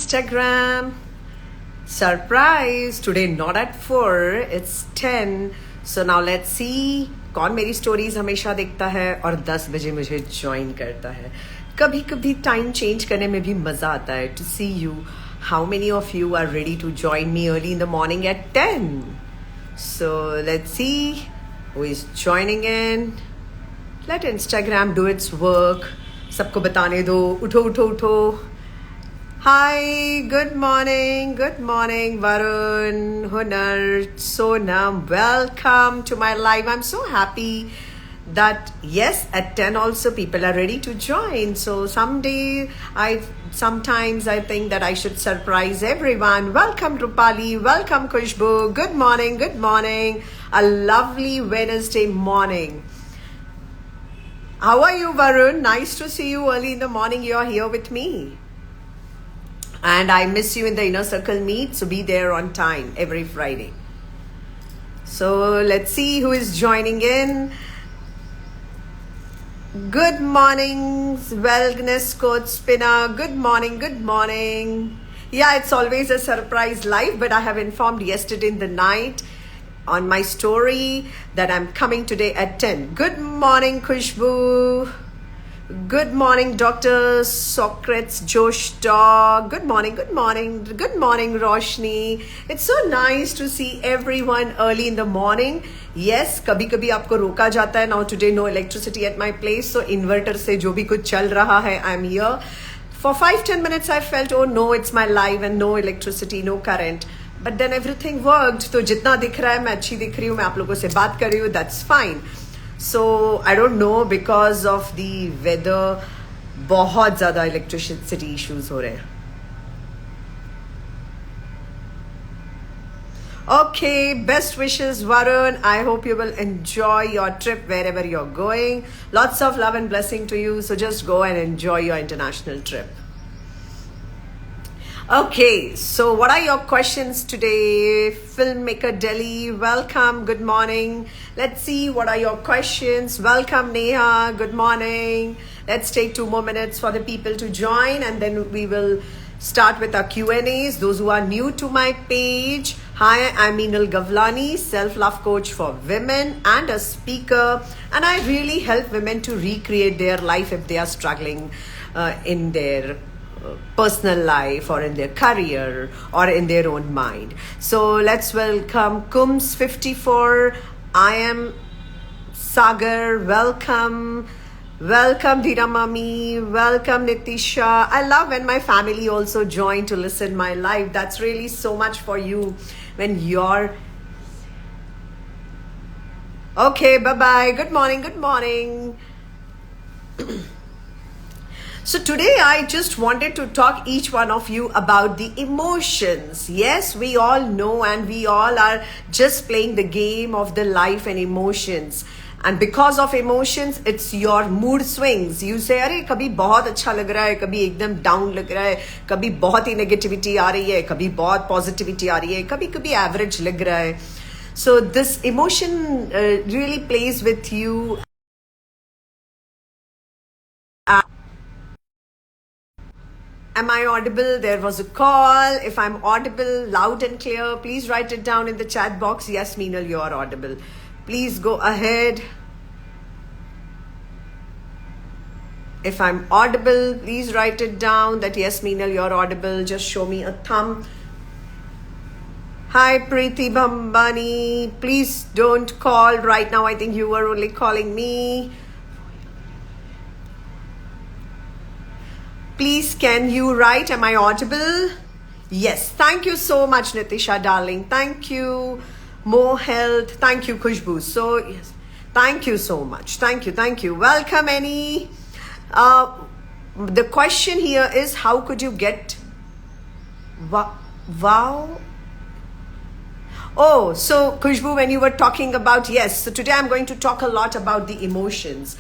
Instagram. Surprise! Today not at 4, it's 10. So now let's see कौन मेरी stories हमेशा देखता है और 10 बजे मुझे ज्वाइन करता है. कभी कभी टाइम चेंज करने में भी मजा आता है. To see you how many of you are ready to join me early in the morning at 10. So let's see who is joining in. Let Instagram do its work. सबको बताने दो. उठो उठो उठो. Hi, good morning, Varun, Hunar, Sonam. Welcome to my live. I'm so happy that yes, at 10 also people are ready to join. So sometimes I think that I should surprise everyone. Welcome Rupali, welcome Kushbu. Good morning. A lovely Wednesday morning. How are you, Varun? Nice to see you early in the morning. You're here with me. And I miss you in the Inner Circle meet, so be there on time every Friday. So let's see who is joining in. Good morning, Wellness Coach Spinner. Good morning. Yeah, it's always a surprise live, but I have informed yesterday in the night on my story that I'm coming today at 10. Good morning, Kushbu. Good morning, Dr. Socrates Josh Dog. Good morning, Roshni. It's so nice to see everyone early in the morning. Yes, कभी-कभी आपको रोका जाता है. Now today no electricity at my place, so inverter से जो भी कुछ चल रहा है, I'm here. For 5-10 minutes I felt, oh no, it's my live and no electricity, no current. But then everything worked. तो जितना दिख रहा है मैं अच्छी दिख रही हूँ, मैं आप लोगों से बात कर रही हूँ, that's fine. So I don't know, because of the weather बहुत ज़्यादा electricity issues हो रहे हैं. Okay, best wishes, Varun. I hope you will enjoy your trip wherever you're going. Lots of love and blessing to you. So just go and enjoy your international trip. Okay, so what are your questions today? Filmmaker Delhi, welcome, good morning. Let's see, what are your questions? Welcome Neha, good morning. Let's take 2 more minutes for the people to join and then we will start with our Q&As. Those who are new to my page, hi, I'm Meenal Gavlani, self-love coach for women and a speaker. And I really help women to recreate their life if they are struggling in their personal life or in their career or in their own mind. So let's welcome Kums 54. I am Sagar. Welcome Dheera Mami. Welcome Nitisha. I love when my family also join to listen my live. That's really so much for you when you're okay. Bye. Good morning. So today I just wanted to talk each one of you about the emotions. Yes, we all know and we all are just playing the game of the life and emotions. And because of emotions, it's your mood swings. You say, अरे कभी बहुत अच्छा लग रहा है, कभी एकदम down लग रहा है, कभी बहुत ही नेगेटिविटी आ रही है, कभी बहुत पॉजिटिविटी आ रही है, कभी कभी एवरेज लग रहा है. So this emotion really plays with you. Am I audible? There was a call. If I'm audible, loud and clear, please write it down in the chat box. Yes, Meenal, you are audible. Please go ahead. If I'm audible, please write it down that yes, Meenal, you're audible. Just show me a thumb. Hi, Preeti Bhambani. Please don't call right now. I think you were only calling me. Please, can you write? Am I audible? Yes. Thank you so much, Nitisha, darling. Thank you. More health. Thank you, Kushbu. So, yes. Thank you so much. Thank you. Welcome, Annie. The question here is, how could you get wow? Oh, so Khushbu, when you were talking about, yes, so today I'm going to talk a lot about the emotions.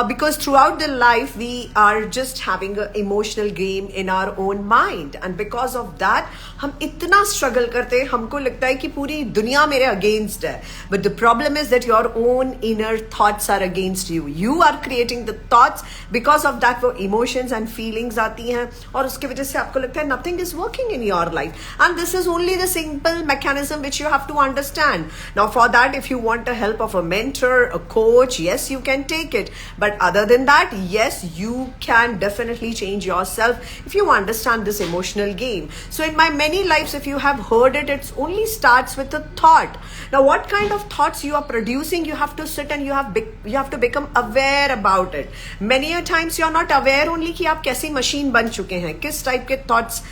Because throughout the life, we are just having an emotional game in our own mind. And because of that, हम इतना struggle करते हैं, हमको लगता है कि पूरी दुनिया मेरे against है. But the problem is that your own inner thoughts are against you. You are creating the thoughts. Because of that, वो emotions and feelings आती हैं. और उसके वजह से आपको लगता है nothing is working in your life. And this is only the simple mechanism which you have to understand. Now for that, if you want the help of a mentor, a coach, yes, you can take it. But other than that, yes, you can definitely change yourself if you understand this emotional game. So in my many lives, if you have heard it, it only starts with a thought. Now what kind of thoughts you are producing, you have to sit and you have to become aware about it. Many a times you are not aware only कि आप कैसी machine बन चुके हैं, किस type के thoughts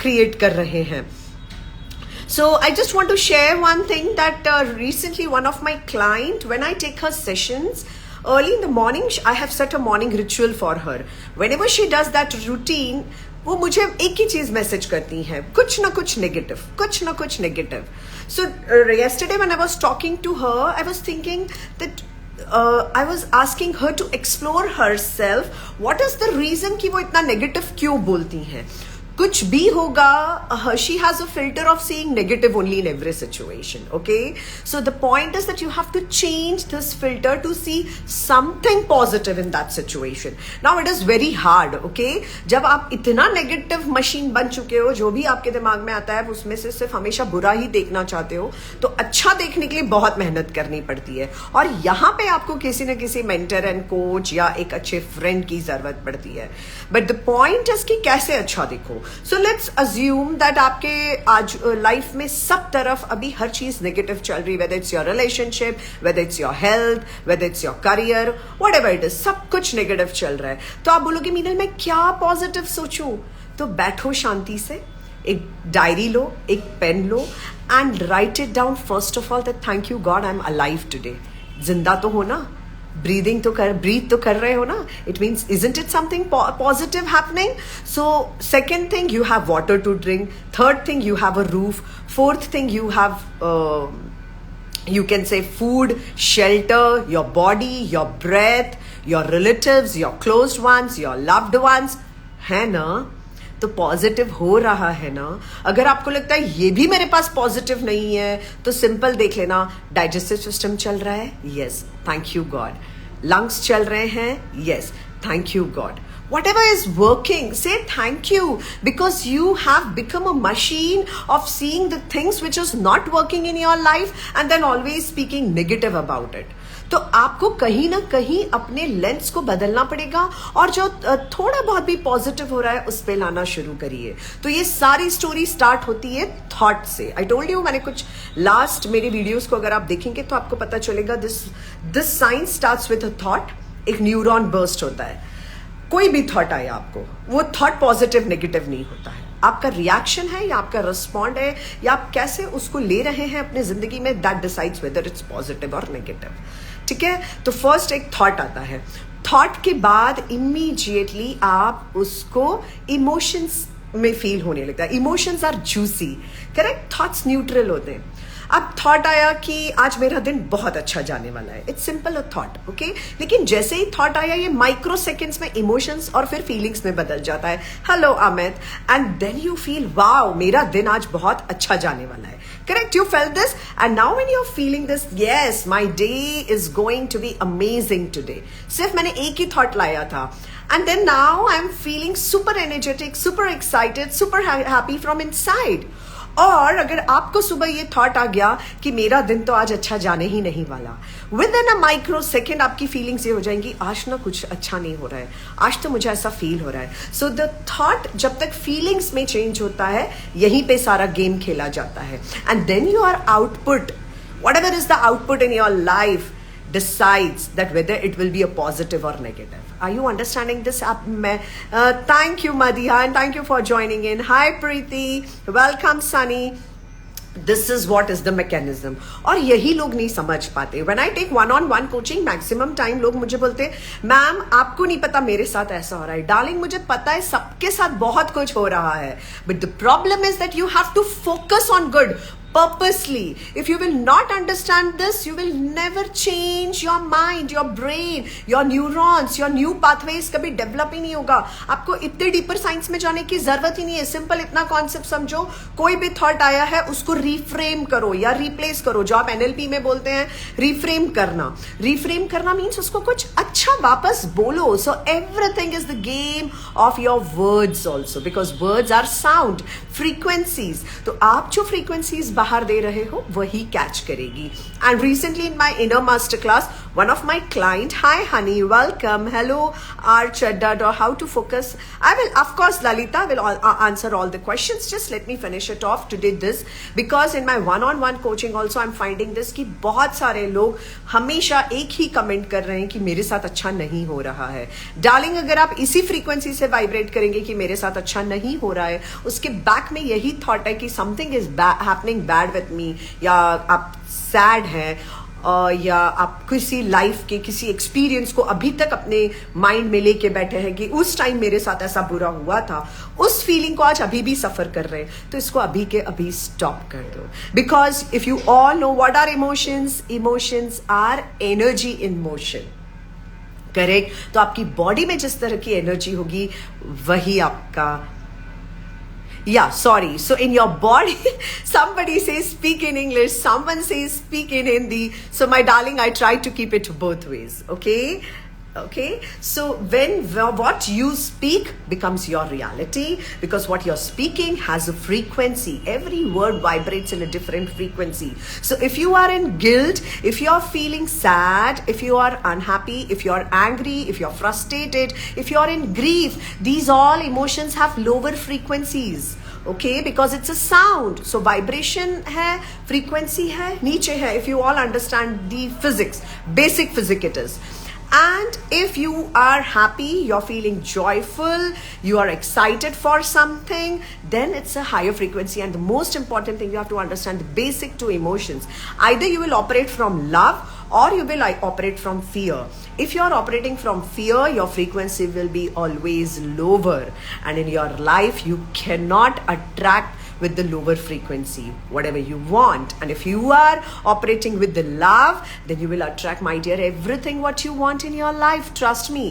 create कर रहे हैं. So I just want to share one thing that recently one of my client, when I take her sessions, early in the morning, I have set a morning ritual for her. Whenever she does that routine, वो मुझे एक ही चीज message करती हैं, कुछ ना कुछ negative. So yesterday when I was talking to her, I was thinking that I was asking her to explore herself. What is the reason कि वो इतना नेगेटिव क्यों बोलती हैं? कुछ भी होगा, she has a filter of seeing negative only in every situation. Okay, so the point is that you have to change this filter to see something positive in that situation. Now it is very hard. Okay, जब आप इतना negative machine बन चुके हो, जो भी आपके दिमाग में आता है उसमें से सिर्फ हमेशा बुरा ही देखना चाहते हो, तो अच्छा देखने के लिए बहुत मेहनत करनी पड़ती है. और यहाँ पे आपको किसी न किसी mentor and coach या एक अच्छे friend की जरूरत पड़ती है. But the point is कि कैसे अच्छा देखो. So let's assume that आपके आज लाइफ में सब तरफ अभी हर चीज नेगेटिव चल रही, whether it's your relationship, whether it's your health, whether it's your career, whatever it is, सब कुछ नेगेटिव चल रहा है. तो आप बोलोगे मीनल मैं क्या पॉजिटिव सोचूं? तो बैठो शांति से, एक डायरी लो, एक पेन लो and write it down first of all that thank you God I'm alive today. जिंदा तो हो ना, breathe तो कर रहे हो ना. It means isn't it something positive happening? So second thing, you have water to drink. Third thing, you have a roof. Fourth thing, you have you can say food, shelter, your body, your breath, your relatives, your closed ones, your loved ones. है ना? तो positive हो रहा है ना. अगर आपको लगता है ये भी मेरे पास पॉजिटिव नहीं है, तो सिंपल देख लेना. डाइजेस्टिव सिस्टम चल रहा है, yes, thank you God. Lungs चल रहे हैं, yes, thank you God. Whatever is working, say thank you, because you have become a machine of seeing the things which is not working in your life and then always speaking negative about it. तो आपको कहीं ना कहीं अपने lens को बदलना पड़ेगा और जो थोड़ा बहुत भी पॉजिटिव हो रहा है उस पे लाना शुरू करिए. तो ये सारी स्टोरी स्टार्ट होती है थॉट से. आई टोल्ड यू, मैंने कुछ लास्ट मेरे वीडियोस को अगर आप देखेंगे तो आपको पता चलेगा this science starts with a thought. एक न्यूरॉन बर्स्ट होता है. कोई भी थॉट आए आपको, वो थॉट पॉजिटिव नेगेटिव नहीं होता है. आपका रिएक्शन है या आपका रिस्पॉन्ड है या आप कैसे उसको ले रहे हैं अपने जिंदगी में, that decides whether it's positive और नेगेटिव. ठीक है, तो फर्स्ट एक थॉट आता है. थॉट के बाद इमीडिएटली आप उसको इमोशंस में फील होने लगता है. Emotions are juicy, correct. Thoughts neutral होते हैं. अब थॉट आया कि आज मेरा दिन बहुत अच्छा जाने वाला है. It's simple a thought, okay. लेकिन जैसे ही थॉट आया ये माइक्रो सेकेंड्स में इमोशंस और फिर फीलिंग्स में बदल जाता है. Hello Amit, and then you feel wow मेरा दिन आज बहुत अच्छा जाने वाला है. Correct, you felt this and now when you are feeling this, yes my day is going to be amazing today. सिर्फ मैंने एक ही थॉट लाया था and then now I'm feeling super energetic, super excited, super happy from inside. और अगर आपको सुबह ये थॉट आ गया कि मेरा दिन तो आज अच्छा जाने ही नहीं वाला, with in a micro second आपकी फीलिंग्स ये हो जाएंगी, आज ना कुछ अच्छा नहीं हो रहा है, आज तो मुझे ऐसा फील हो रहा है. सो द थॉट जब तक फीलिंग्स में चेंज होता है, यहीं पे सारा गेम खेला जाता है. And then your output, whatever is the output in your life, decides that whether it will be a positive or negative. Are you understanding this? Thank you Madhya and thank you for joining in. Hi Preeti, welcome Sunny. This is what is the mechanism. और यही लोग नहीं समझ पाते. When I take one-on-one coaching, maximum time लोग मुझे बोलते ma'am आपको नहीं पता मेरे साथ ऐसा हो रहा है. डार्लिंग मुझे पता है सबके साथ बहुत कुछ हो रहा है. But the problem is that you have to focus on good. purposely. If you will not understand this, you will never change your mind, your brain, your neurons, your new pathways कभी develop ही नहीं होगा. आपको इतने deeper science में जाने की जरूरत ही नहीं है. सिंपल इतना कॉन्सेप्ट समझो, कोई भी थॉट आया है उसको रिफ्रेम करो या रिप्लेस करो, जो आप एनएलपी में बोलते हैं रिफ्रेम करना. रिफ्रेम करना मीन्स उसको कुछ अच्छा वापस बोलो. So everything is the game of your words also, because words are sound, frequencies. तो आप जो फ्रीक्वेंसीज बाहर दे रहे हो वही कैच करेगी. And recently in my inner master class, one of my client, hi honey, welcome, hello, R Chaddad, or how to focus. I will, of course, Lalita will answer all the questions. Just let me finish it off today this, because in my one-on-one coaching also I'm finding this कि बहुत सारे लोग हमेशा एक ही comment कर रहे हैं कि मेरे साथ अच्छा नहीं हो रहा है. डार्लिंग, अगर आप इसी फ्रीक्वेंसी से वाइब्रेट करेंगे कि मेरे साथ अच्छा नहीं हो रहा है, उसके बैक में यही थॉट है कि something is happening bad with me, या आप सैड हैं, या आप किसी लाइफ के किसी एक्सपीरियंस को अभी तक अपने माइंड में लेके बैठे हैं कि उस टाइम मेरे साथ ऐसा बुरा हुआ था, उस फीलिंग को आज अभी भी सफर कर रहे हैं, तो इसको अभी के अभी स्टॉप कर दो. Because if you all know what are emotions, emotions are energy in motion. Correct? तो आपकी बॉडी में जिस तरह की एनर्जी होगी वही आपका. Yeah, sorry. So in your body, somebody says speak in English, someone says speak in Hindi. So my darling, I try to keep it both ways. Okay? Okay? So when what you speak becomes your reality, because what you're speaking has a frequency. Every word vibrates in a different frequency. So if you are in guilt, if you're feeling sad, if you are unhappy, if you're angry, if you're frustrated, if you're in grief, these all emotions have lower frequencies. Okay, because it's a sound. So vibration है, frequency है, नीचे है. If you all understand the physics, basic physics it is. And if you are happy, you're feeling joyful, you are excited for something, then it's a higher frequency. And the most important thing, you have to understand the basic two emotions. Either you will operate from love, or you will operate from fear. If you are operating from fear, your frequency will be always lower, and in your life you cannot attract with the lower frequency whatever you want. And if you are operating with the love, then you will attract, my dear, everything what you want in your life. Trust me.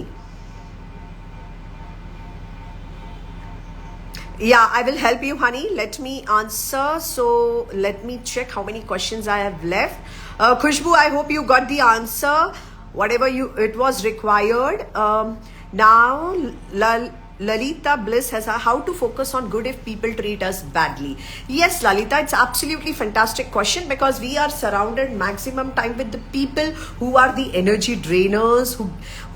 Yeah, I will help you, honey. Let me answer. So let me check how many questions I have left. Khushbu, I hope you got the answer, whatever it was required. Now, Lalita Bliss has a how to focus on good if people treat us badly. Yes, Lalita, it's absolutely fantastic question, because we are surrounded maximum time with the people who are the energy drainers,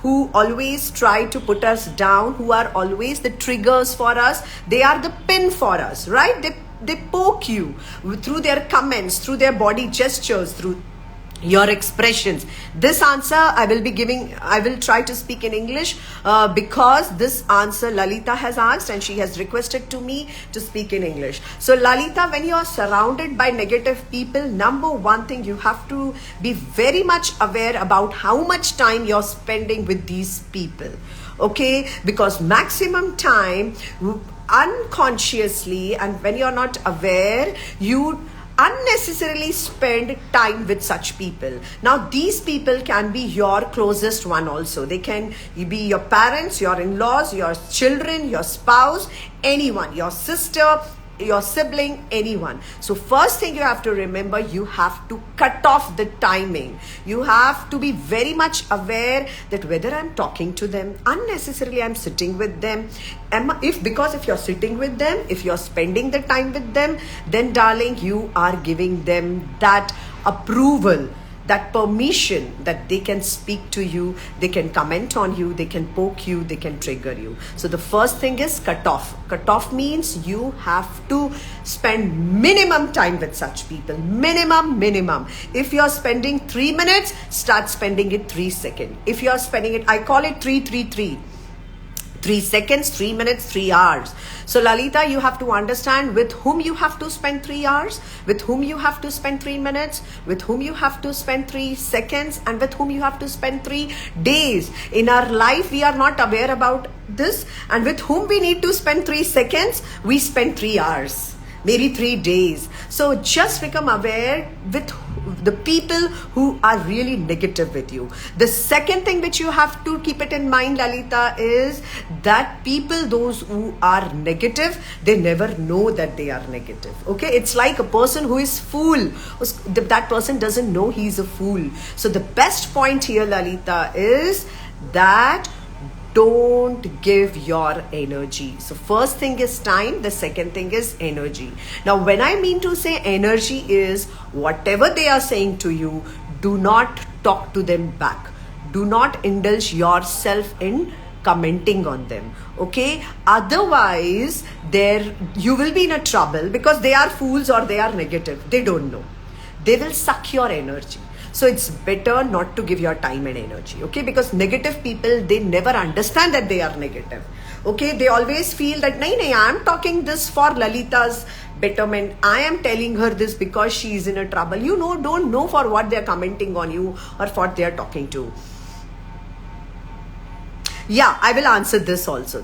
who always try to put us down, who are always the triggers for us. They are the pin for us, right? They poke you through their comments, through their body gestures, through your expressions. This answer I will be giving, I will try to speak in English, because this answer Lalita has asked and she has requested to me to speak in English. So Lalita, when you are surrounded by negative people, number one thing, you have to be very much aware about how much time you're spending with these people. Okay? Because maximum time unconsciously, and when you're not aware, you unnecessarily spend time with such people. Now these people can be your closest one also. They can be your parents, your in-laws, your children, your spouse, anyone, your sister, your sibling, anyone. So first thing you have to remember, you have to cut off the timing. You have to be very much aware that whether I'm talking to them, unnecessarily I'm sitting with them. Because if you're sitting with them, if you're spending the time with them, then darling, you are giving them that approval, that permission that they can speak to you, they can comment on you, they can poke you, they can trigger you. So the first thing is cut off. Cut off means you have to spend minimum time with such people. Minimum. If you're spending 3 minutes, start spending it 3 seconds. If you're spending it, I call it 3-3-3. 3 seconds, 3 minutes, 3 hours. So Lalita, you have to understand with whom you have to spend 3 hours, with whom you have to spend 3 minutes, with whom you have to spend 3 seconds, and with whom you have to spend 3 days. In our life, we are not aware about this, and with whom we need to spend 3 seconds, we spend 3 hours. maybe 3 days. So just become aware with the people who are really negative with you. The second thing which you have to keep it in mind, Lalita, is that people, those who are negative, they never know that they are negative. Okay, it's like a person who is fool. That person doesn't know he's a fool. So the best point here, Lalita, is that don't give your energy. So first thing is time, the second thing is energy. Now when I mean to say energy is whatever they are saying to you, do not talk to them back. Do not indulge yourself in commenting on them. Okay, otherwise there you will be in a trouble, because they are fools or they are negative. They don't know. They will suck your energy. So it's better not to give your time and energy, okay? Because negative people, they never understand that they are negative, okay? They always feel that, nahi, I am talking this for Lalita's betterment. I am telling her this because she is in a trouble. You know, don't know for what they are commenting on you or for what they are talking to. Yeah, I will answer this also.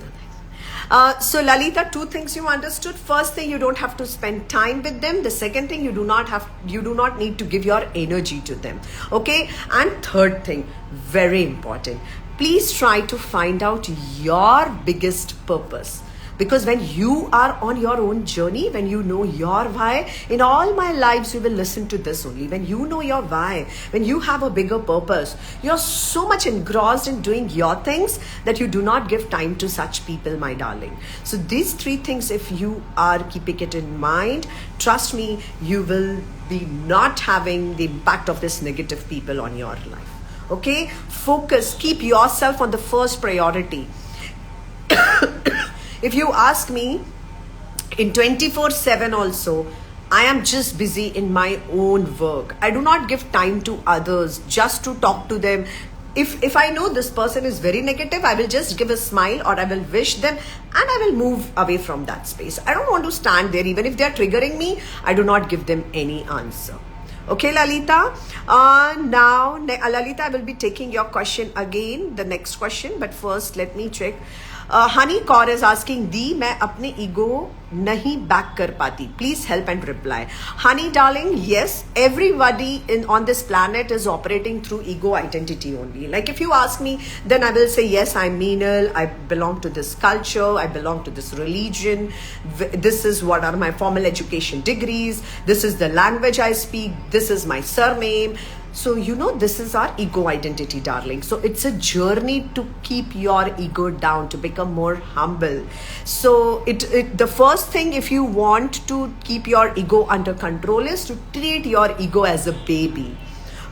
So Lalita, two things you understood. First thing, you don't have to spend time with them. The second thing, you do not need to give your energy to them. Okay. And third thing, very important, please try to find out your biggest purpose. Because when you are on your own journey, when you know your why, in all my lives you will listen to this only. When you know your why, when you have a bigger purpose, you're so much engrossed in doing your things that you do not give time to such people, my darling. So these three things, if you are keeping it in mind, trust me, you will be not having the impact of this negative people on your life. Okay? Focus, keep yourself on the first priority. If you ask me, in 24/7 also, I am just busy in my own work. I do not give time to others just to talk to them. If I know this person is very negative, I will just give a smile or I will wish them and I will move away from that space. I don't want to stand there. Even if they are triggering me, I do not give them any answer. Okay, Lalita. Now, Lalita, I will be taking your question again, the next question. But first, let me check. Honey Kaur is asking, Di, मैं अपने ego नहीं back कर पाती. Please help and reply. Honey darling, yes, everybody on this planet is operating through ego identity only. Like if you ask me, then I will say, yes, I'm Meenal, I belong to this culture, I belong to this religion, this is what are my formal education degrees, this is the language I speak, this is my surname. So, you know, this is our ego identity, darling. So it's a journey to keep your ego down, to become more humble. So the first thing, if you want to keep your ego under control, is to treat your ego as a baby.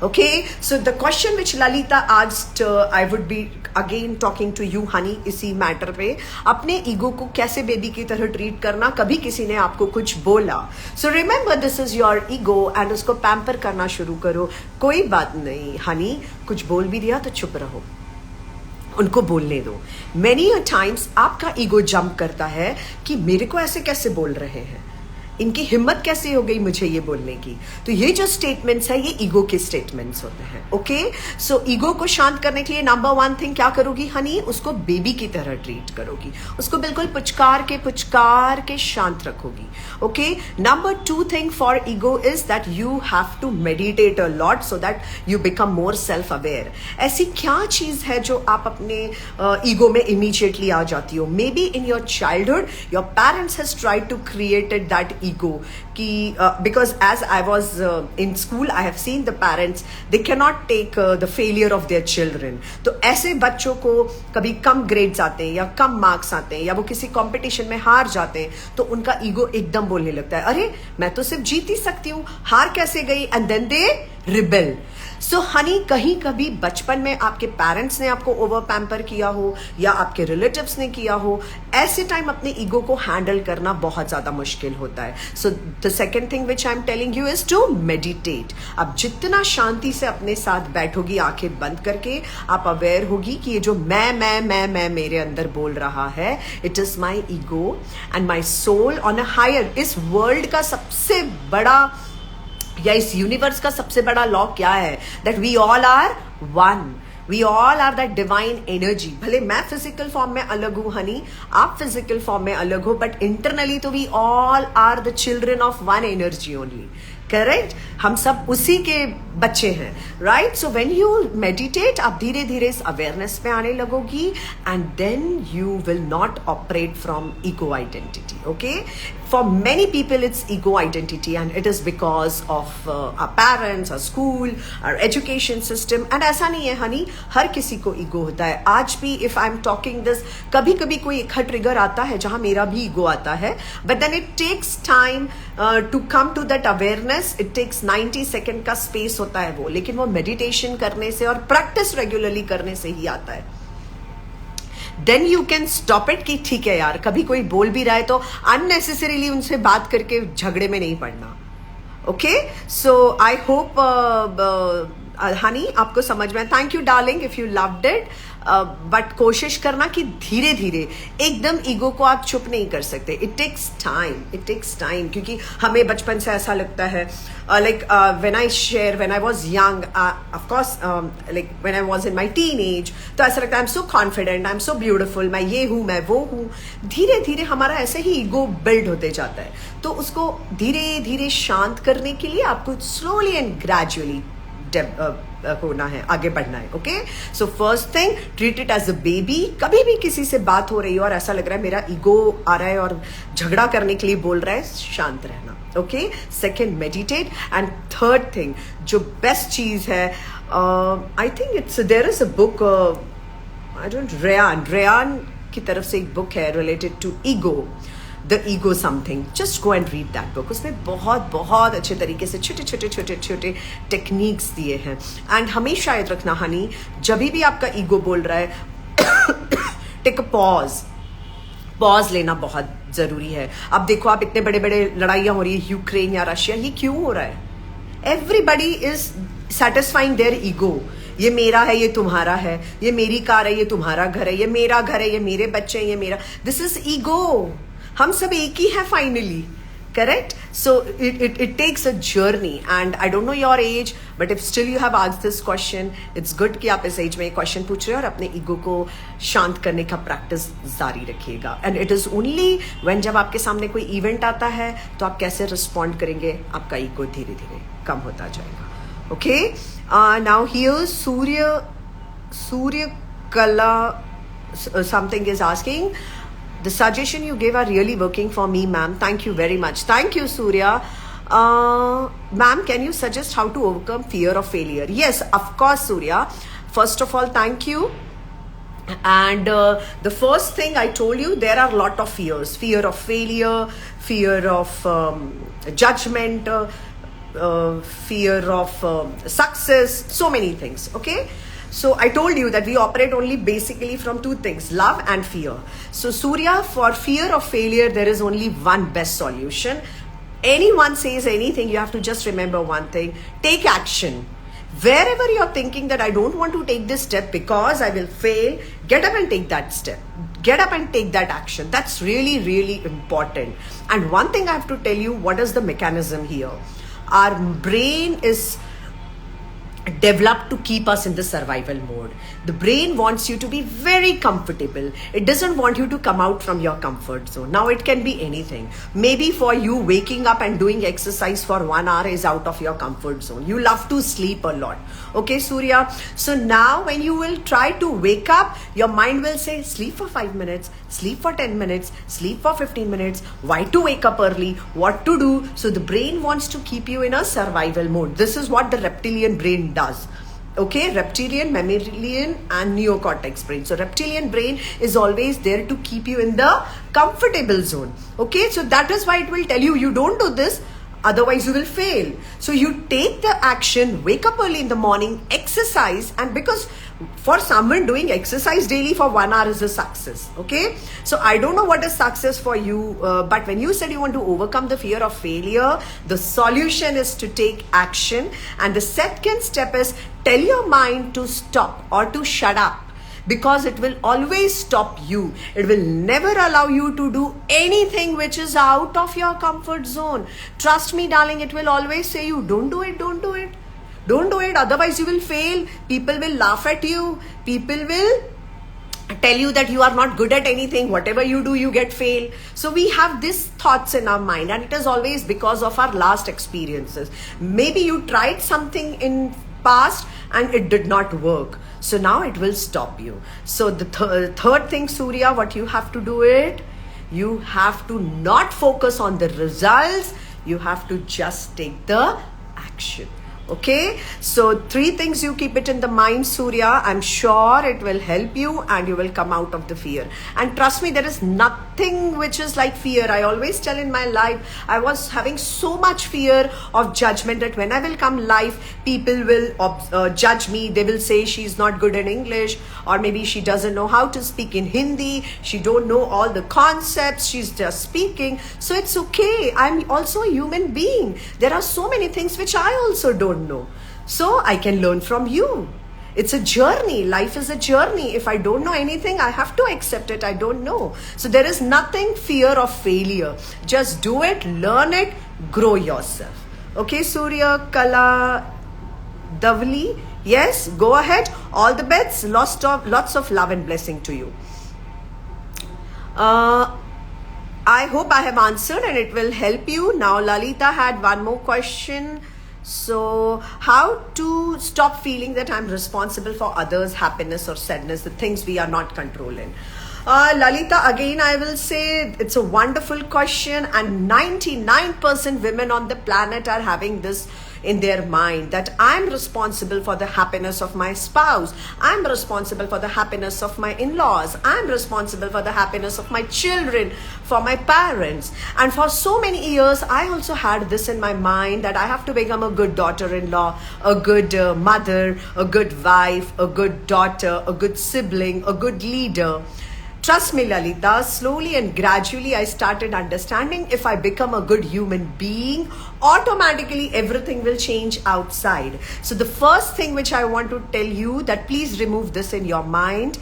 Okay, so the question which Lalita asked, I would be again talking to you, honey, इसी matter पे, अपने ego को कैसे baby की तरह treat करना. कभी किसी ने आपको कुछ बोला, so remember this is your ego and उसको पैम्पर करना शुरू करो. कोई बात नहीं हनी, कुछ बोल भी दिया तो चुप रहो, उनको बोलने दो. Many a times आपका ईगो जंप करता है कि मेरे को ऐसे कैसे बोल रहे हैं, इनकी हिम्मत कैसे हो गई मुझे ये बोलने की. तो ये जो स्टेटमेंट्स है, ये ईगो के स्टेटमेंट्स होते हैं. ओके, सो ईगो को शांत करने के लिए नंबर वन थिंग क्या करोगी हनी, उसको बेबी की तरह ट्रीट करोगी, उसको बिल्कुल पुचकार के शांत रखोगी. Okay, number two thing for ego is that you have to meditate a lot so that you become more self aware. ऐसी क्या चीज है जो आप अपने ईगो में इमीडिएटली आ जाती हो. May be in your childhood your parents has tried to created that ego ki because as I was in school, I have seen the parents, they cannot take the failure of their children. तो ऐसे बच्चों को कभी कम grades आते हैं या कम marks आते हैं या वो किसी कंपटीशन में हार जाते हैं, तो उनका ईगो एकदम बोलने लगता है, अरे मैं तो सिर्फ जीत ही सकती हूँ, हार कैसे गई, एंड देन दे रिबेल. सो हनी, कहीं कभी बचपन में आपके पेरेंट्स ने आपको ओवर पैम्पर किया हो या आपके रिलेटिव्स ने किया हो, ऐसे टाइम अपने ईगो को हैंडल करना बहुत ज्यादा मुश्किल होता है. So the second thing which I am telling you is to meditate. अब जितना शांति से अपने साथ बैठोगी आंखें बंद करके, आप अवेयर होगी कि ये जो मैं मेरे अंदर बोल रहा है, it is my ego and my soul on a higher. इस वर्ल्ड का सबसे बड़ा या इस यूनिवर्स का सबसे बड़ा लॉ क्या है, that we all are one. We all are that divine energy. भले मैं फिजिकल फॉर्म में अलग हूं हनी, आप फिजिकल फॉर्म में अलग हो, बट इंटरनली तो we all are the children of one energy only. Correct? हम सब उसी के बच्चे हैं, right? So when you meditate, आप धीरे धीरे इस अवेयरनेस में आने लगोगी, and then you will not operate from ego identity. Okay, for many people it's ego identity, and it is because of our parents, our school, our education system. And ऐसा नहीं है हनी, हर किसी को ईगो होता है. आज भी if I am talking this, कभी कभी कोई एक ट्रिगर आता है जहां मेरा भी ईगो आता है, but then it takes time to come to that awareness. It takes 90 second का स्पेस होता है वो, लेकिन वो मेडिटेशन करने से और प्रैक्टिस रेगुलरली करने से ही आता है. Then you can stop it कि ठीक है यार, कभी कोई बोल भी रहा है तो अननेसेसरीली उनसे बात करके झगड़े में नहीं पड़ना. Okay, so I hope Honey आपको समझ में. Thank you darling if you loved it. But कोशिश करना कि धीरे धीरे, एकदम ईगो को आप चुप नहीं कर सकते. It takes time, it takes time. क्योंकि हमें बचपन से ऐसा लगता है, like when I share, when I was young, of course, like when I was in my teenage, तो ऐसा लगता है I am so confident, I am so beautiful, मैं ये हूँ, मैं वो हूँ. धीरे धीरे हमारा ऐसे ही ईगो बिल्ड होते जाता है. तो उसको धीरे धीरे शांत करने के लिए आपको स्लोली एंड ग्रेजुअली होना है, आगे बढ़ना है. Okay, so first thing, treat it as a baby. कभी भी किसी से बात हो रही है और ऐसा लग रहा है मेरा ईगो आ रहा है और झगड़ा करने के लिए बोल रहा है, शांत रहना. Okay, second, meditate. And third thing, जो बेस्ट चीज है, I think it's, there is a book, I don't, Ryan की तरफ से एक बुक है related to ego, the ego something. Just go and read that book. उसमें बहुत बहुत अच्छे तरीके से छोटे छोटे छोटे छोटे टेक्निक्स दिए हैं. एंड हमेशा याद रखना हनी, जब भी आपका ईगो बोल रहा है, टेक अ पॉज लेना बहुत जरूरी है. अब देखो, आप इतने बड़े बड़े लड़ाइयां हो रही है यूक्रेन या रशिया, ये क्यों हो रहा है? Everybody is satisfying their ego. ये मेरा है, ये तुम्हारा है, ये मेरी कार है, ये तुम्हारा घर है, ये मेरा घर है, ये मेरे बच्चे हैं, ये मेरा. This is ego. हम सब एक ही है finally. Correct? So it takes a journey. And I don't know your age, but if still you have asked this question, it's good कि आप इस एज में क्वेश्चन पूछ रहे हो और अपने ईगो को शांत करने का प्रैक्टिस जारी रखिएगा. And it is only when, जब आपके सामने कोई इवेंट आता है तो आप कैसे रिस्पॉन्ड करेंगे, आपका ईगो धीरे धीरे कम होता जाएगा. ओके, नाउ हियर सूर्य कला something is asking, the suggestion you gave are really working for me, ma'am. Thank you very much. Thank you, Surya. Ma'am, can you suggest how to overcome fear of failure? Yes, of course, Surya. First of all, thank you. And the first thing I told you, there are a lot of fears. Fear of failure, fear of judgment, fear of success, so many things. Okay, so I told you that we operate only basically from two things, love and fear. So Surya, for fear of failure, there is only one best solution. Anyone says anything, you have to just remember one thing: take action. Wherever you're thinking that I don't want to take this step because I will fail, get up and take that step. Get up and take that action. That's really, really important. And one thing I have to tell you, what is the mechanism here? Our brain is developed to keep us in the survival mode. The brain wants you to be very comfortable. It doesn't want you to come out from your comfort zone. Now it can be anything. Maybe for you, waking up and doing exercise for 1 hour is out of your comfort zone. You love to sleep a lot. Okay, Surya? So now when you will try to wake up, your mind will say, sleep for 5 minutes, sleep for 10 minutes, sleep for 15 minutes. Why to wake up early? What to do? So the brain wants to keep you in a survival mode. This is what the reptilian brain does. Okay, reptilian, mammalian and neocortex brain. So reptilian brain is always there to keep you in the comfortable zone. Okay, so that is why it will tell you, you don't do this, otherwise you will fail. So you take the action, wake up early in the morning, exercise. And because for someone doing exercise daily for 1 hour is a success. Okay, so I don't know what is success for you, but when you said you want to overcome the fear of failure, the solution is to take action. And the second step is, tell your mind to stop or to shut up, because it will always stop you. It will never allow you to do anything which is out of your comfort zone. Trust me, darling, it will always say you, don't do it, don't do it. Don't do it, otherwise you will fail. People will laugh at you. People will tell you that you are not good at anything. Whatever you do, you get fail. So we have these thoughts in our mind, and it is always because of our last experiences. Maybe you tried something in past and it did not work, so now it will stop you. So the third thing, Surya, what you have to do it, you have to not focus on the results, you have to just take the action. Okay, so 3 things you keep it in the mind, Surya. I'm sure it will help you and you will come out of the fear. And trust me, there is nothing which is like fear. I always tell in my life, I was having so much fear of judgment that when I will come live, people will judge me. They will say she's not good in English, or maybe she doesn't know how to speak in Hindi. She don't know all the concepts. She's just speaking. So it's okay. I'm also a human being. There are so many things which I also don't know, so I can learn from you. It's a journey. Life is a journey. If I don't know anything, I have to accept it. I don't know. So there is nothing fear of failure. Just do it, learn it, grow yourself. Okay, Surya Kala Davli. Yes, go ahead. All the best. Lots of love and blessing to you. I hope I have answered and it will help you. Now Lalita had one more question. So how to stop feeling that I'm responsible for others' happiness or sadness, the things we are not controlling? Lalita, again I will say it's a wonderful question, and 99% women on the planet are having this in their mind, that I'm responsible for the happiness of my spouse, I'm responsible for the happiness of my in-laws, I'm responsible for the happiness of my children, for my parents. And for so many years I also had this in my mind, that I have to become a good daughter-in-law, a good mother, a good wife, a good daughter, a good sibling, a good leader. Trust me, Lalita, slowly and gradually I started understanding, if I become a good human being, automatically everything will change outside. So the first thing which I want to tell you, that please remove this in your mind,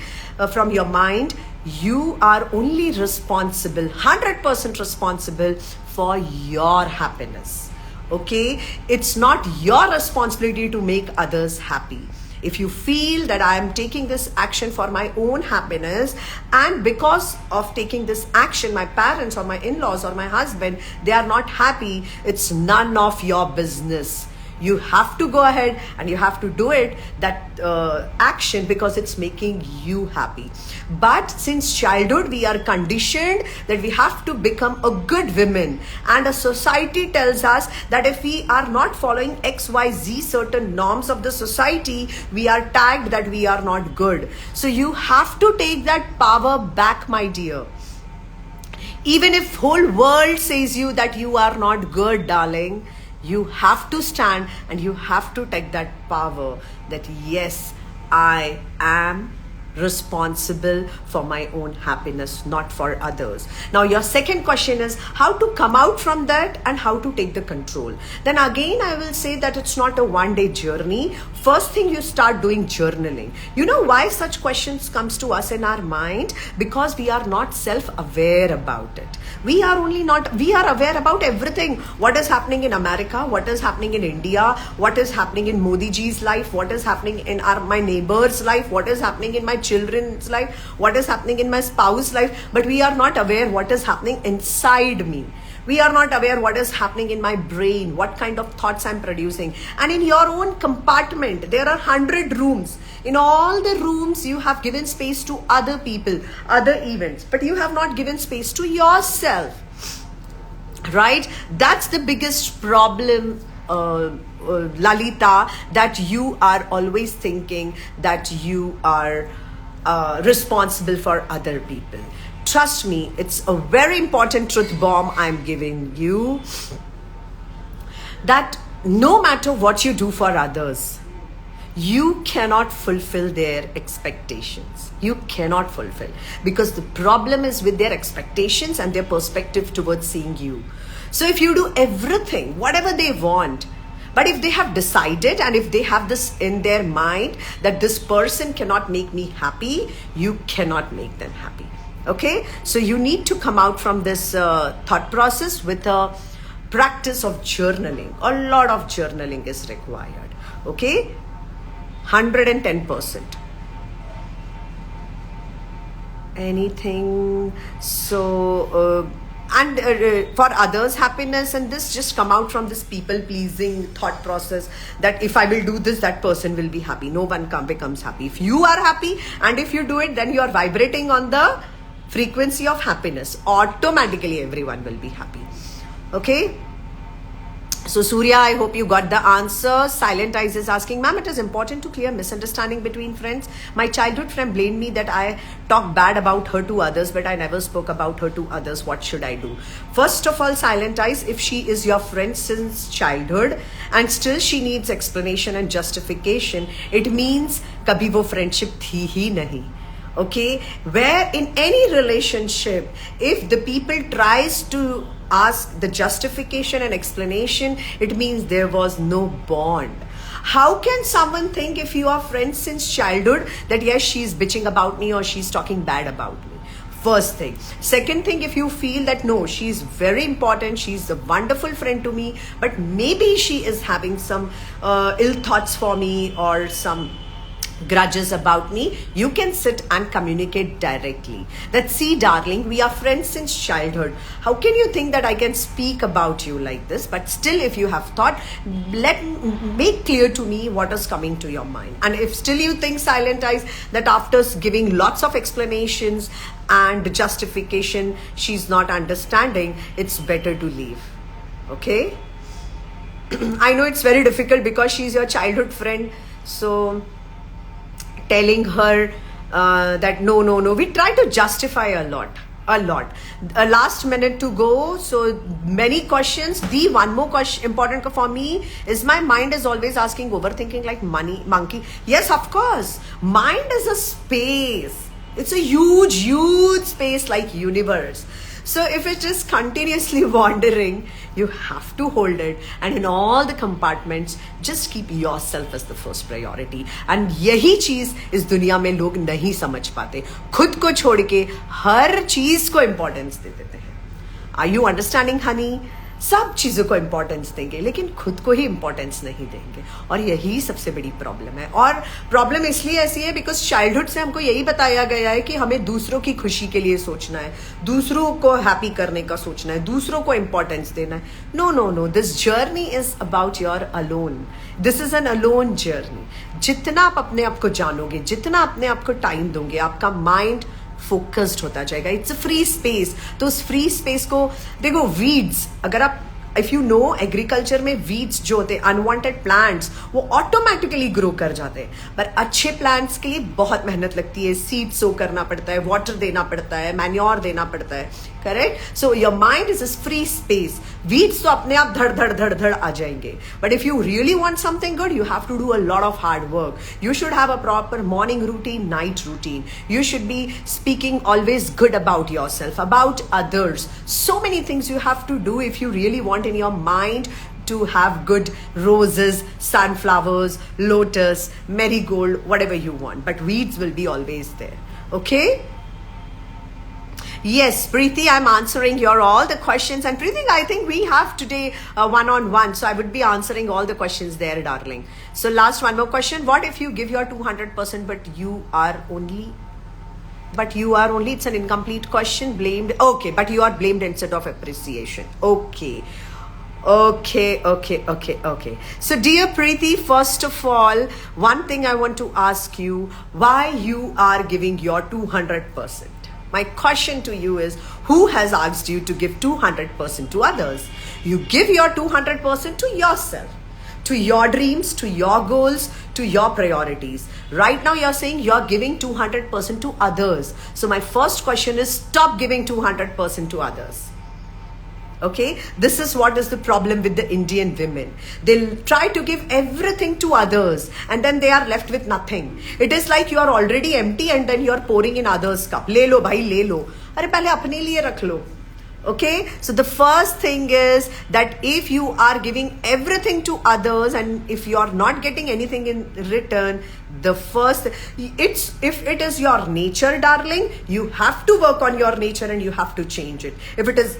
from your mind. You are only responsible, 100% responsible for your happiness. Okay? It's not your responsibility to make others happy. If you feel that I am taking this action for my own happiness, and because of taking this action, my parents or my in-laws or my husband, they are not happy, it's none of your business. You have to go ahead and you have to do it, that action, because it's making you happy. But since childhood, we are conditioned that we have to become a good woman. And a society tells us that if we are not following XYZ certain norms of the society, we are tagged that we are not good. So you have to take that power back, my dear. Even if whole world says you that you are not good, darling, you have to stand and you have to take that power, that yes, I am responsible for my own happiness, not for others. Now your second question is how to come out from that and how to take the control. Then again I will say that it's not a one-day journey. First thing, you start doing journaling. You know why such questions comes to us in our mind? Because we are not self-aware about it. We are aware about everything. What is happening in America, what is happening in India, what is happening in Modi ji's life, what is happening in my neighbor's life, what is happening in my children's life, what is happening in my spouse's life, but we are not aware what is happening inside me. We are not aware what is happening in my brain, what kind of thoughts I'm producing. And in your own compartment, there are 100 rooms. In all the rooms, you have given space to other people, other events, but you have not given space to yourself. Right? That's the biggest problem, Lalita, that you are always thinking that you are responsible for other people. Trust me, it's a very important truth bomb I'm giving you, that no matter what you do for others, you cannot fulfill their expectations. You cannot fulfill, because the problem is with their expectations and their perspective towards seeing you. So if you do everything, whatever they want, but if they have decided and if they have this in their mind that this person cannot make me happy, you cannot make them happy. Okay, so you need to come out from this thought process with a practice of journaling. A lot of journaling is required. Okay? 110%. Anything. So and for others happiness, and this just come out from this people pleasing thought process that if I will do this, that person will be happy. No one becomes happy. If you are happy and if you do it, then you are vibrating on the frequency of happiness. Automatically everyone will be happy. Okay? So Surya, I hope you got the answer. Silent Eyes is asking, ma'am, it is important to clear misunderstanding between friends. My childhood friend blamed me that I talk bad about her to others, but I never spoke about her to others. What should I do? First of all, Silent Eyes, if she is your friend since childhood and still she needs explanation and justification, it means kabhi wo friendship thi hi nahi. Okay, where in any relationship, if the people tries to ask the justification and explanation, it means there was no bond. How can someone think, if you are friends since childhood, that yes, she's bitching about me or she's talking bad about me? First thing. Second thing, if you feel that no, she's very important, she's a wonderful friend to me, but maybe she is having some ill thoughts for me or some grudges about me, you can sit and communicate directly. That, see darling, we are friends since childhood. How can you think that I can speak about you like this? But still, if you have thought, make clear to me what is coming to your mind. And if still you think, Silent Eyes, that after giving lots of explanations and justification, she's not understanding, it's better to leave. Okay? I know it's very difficult because she's your childhood friend. So telling her that no, we try to justify a lot. Last minute to go, so many questions. The one more question important for me is my mind is always asking, overthinking like monkey. Yes, of course, mind is a space. It's a huge space like universe. So if it is continuously wandering, you have to hold it, and in all the compartments, just keep yourself as the first priority. And यही चीज इस दुनिया में लोग नहीं समझ पाते. खुद को छोड़ के हर चीज को importance दे देते हैं. Are you understanding, honey? सब चीज़ों को इम्पोर्टेंस देंगे लेकिन खुद को ही इम्पोर्टेंस नहीं देंगे, और यही सबसे बड़ी प्रॉब्लम है. और प्रॉब्लम इसलिए ऐसी है बिकॉज चाइल्डहुड से हमको यही बताया गया है कि हमें दूसरों की खुशी के लिए सोचना है, दूसरों को हैप्पी करने का सोचना है, दूसरों को इम्पोर्टेंस देना है. No, this journey is about your alone. This is an alone journey. जितना आप अपने आप को जानोगे, जितना अपने आप को टाइम दोगे, आपका माइंड फोकस्ड होता जाएगा. It's a free space. तो उस फ्री स्पेस को देखो, वीड्स, अगर आप इफ यू नो एग्रीकल्चर में वीड्स जो होते हैं, अनवांटेड प्लांट्स, वो ऑटोमेटिकली ग्रो कर जाते हैं. पर अच्छे प्लांट्स के लिए बहुत मेहनत लगती है. सीड सो करना पड़ता है, वाटर देना पड़ता है, मैन्योर देना पड़ता है. Correct? So your mind is is free space. Weeds तो अपने आप धड़ आ जाएंगे. But if you really want something good, you have to do a lot of hard work. You should have a proper morning routine, night routine. You should be speaking always good about yourself, about others. So many things you have to do if you really want in your mind to have good roses, sunflowers, lotus, marigold, whatever you want. But weeds will be always there. Okay? Yes, Preeti, I'm answering your all the questions. And Preeti, I think we have today one-on-one. So I would be answering all the questions there, darling. So last one more question. What if you give your 200% but you are only, it's an incomplete question, blamed. Okay, but you are blamed instead of appreciation. Okay. So dear Preeti, first of all, one thing I want to ask you, why you are giving your 200%? My question to you is, who has asked you to give 200% to others? You give your 200% to yourself, to your dreams, to your goals, to your priorities. Right now you're saying you're giving 200% to others. So my first question is, stop giving 200% to others. Okay, this is what is the problem with the Indian women. They'll try to give everything to others and then they are left with nothing. It is like you are already empty and then you are pouring in others' cup. ले लो भाई, ले लो. अरे पहले अपने लिए रख लो. Okay, so the first thing is that if you are giving everything to others and if you are not getting anything in return, the first, if it is your nature, darling, you have to work on your nature and you have to change it. If it is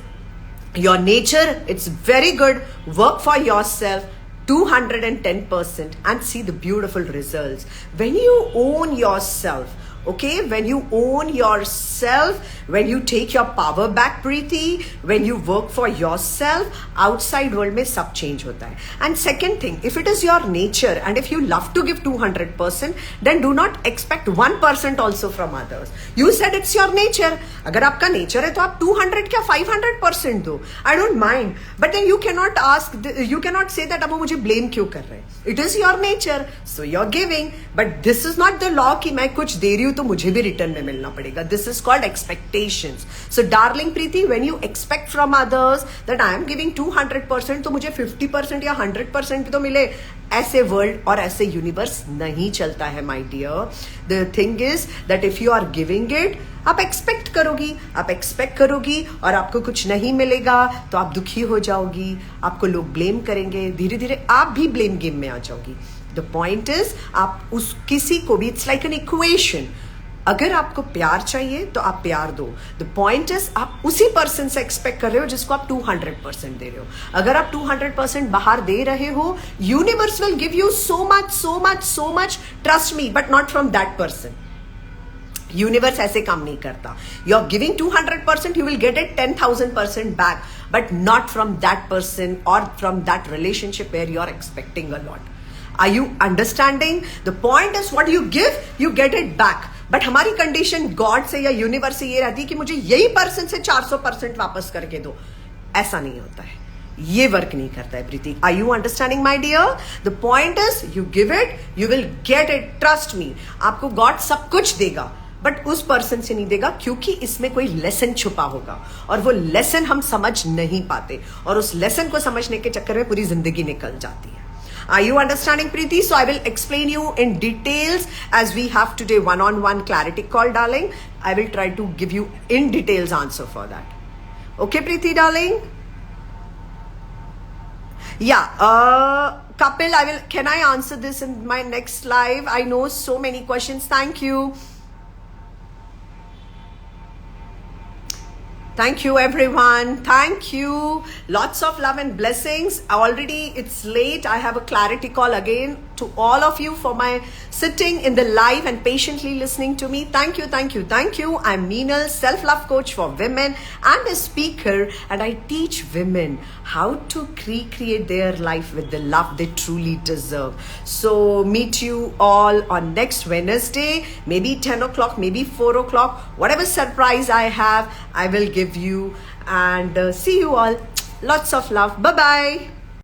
Your nature, it's very good. Work for yourself 210% and see the beautiful results. When you own yourself, okay, when you own yourself, when you take your power back, Preeti, when you work for yourself, outside world में सब change होता है. And second thing, if it is your nature and if you love to give 200%, then do not expect 1% also from others. You said it's your nature. अगर आपका nature है तो आप 200 क्या 500% दो. I don't mind. But then you cannot ask, you cannot say that अब वो मुझे blame क्यों कर रहे हैं. It is your nature, so you're giving. But this is not the law कि मैं कुछ दे रही हूँ तो मुझे भी रिटर्न में मिलना पड़ेगा. This is called expectations. So darling Preeti, when you expect from others that I am giving 200% तो मुझे 50% या 100% तो मिले, ऐसे वर्ल्ड और ऐसे यूनिवर्स नहीं चलता है my dear. The thing is that if you are giving it, आप एक्सपेक्ट करोगी, आप एक्सपेक्ट करोगी और आपको कुछ नहीं मिलेगा तो आप दुखी हो जाओगी, आपको लोग ब्लेम करेंगे, धीरे धीरे आप भी ब्लेम गेम में आ जाओगी. द पॉइंट इज, आप उस किसी को भी, इट्स लाइक एन इक्वेशन. अगर आपको प्यार चाहिए तो आप प्यार दो. द पॉइंट इज, आप उसी पर्सन से एक्सपेक्ट कर रहे हो जिसको आप 200% दे रहे हो. अगर आप 200% बाहर दे रहे हो, universe will give you so much so much so much, trust me, but not from that person. Universe ऐसे काम नहीं करता. You are giving 200%, you will get it 10,000% back, but not from that person और from that relationship where you are expecting a lot. Are you understanding? The point is, what you give, you get it back. But हमारी condition God से या universe से ये रहती है कि मुझे यही पर्सन से 400% वापस करके दो. ऐसा नहीं होता है, ये वर्क नहीं करता है Preeti. Are you understanding my dear? The point is, you give it, you will get it. Trust me, आपको गॉड सब कुछ देगा, बट उस पर्सन से नहीं देगा, क्योंकि इसमें कोई लेसन छुपा होगा और वो लेसन हम समझ नहीं पाते और उस लेसन को समझने के चक्कर में पूरी जिंदगी निकल जाती है. Are you understanding, Preeti? So I will explain you in details as we have today one-on-one clarity call, darling. I will try to give you in details answer for that. Okay, Preeti, darling? Yeah, Kapil, can I answer this in my next live? I know so many questions. Thank you. Thank you, everyone. Thank you. Lots of love and blessings. Already it's late. I have a clarity call again to all of you for my sitting in the live and patiently listening to me. Thank you, thank you, thank you. I'm Meenal, self-love coach for women and a speaker, and I teach women how to recreate their life with the love they truly deserve. So meet you all on next Wednesday, maybe 10 o'clock, maybe 4 o'clock, whatever surprise I have, I will give you, and see you all. Lots of love. Bye-bye.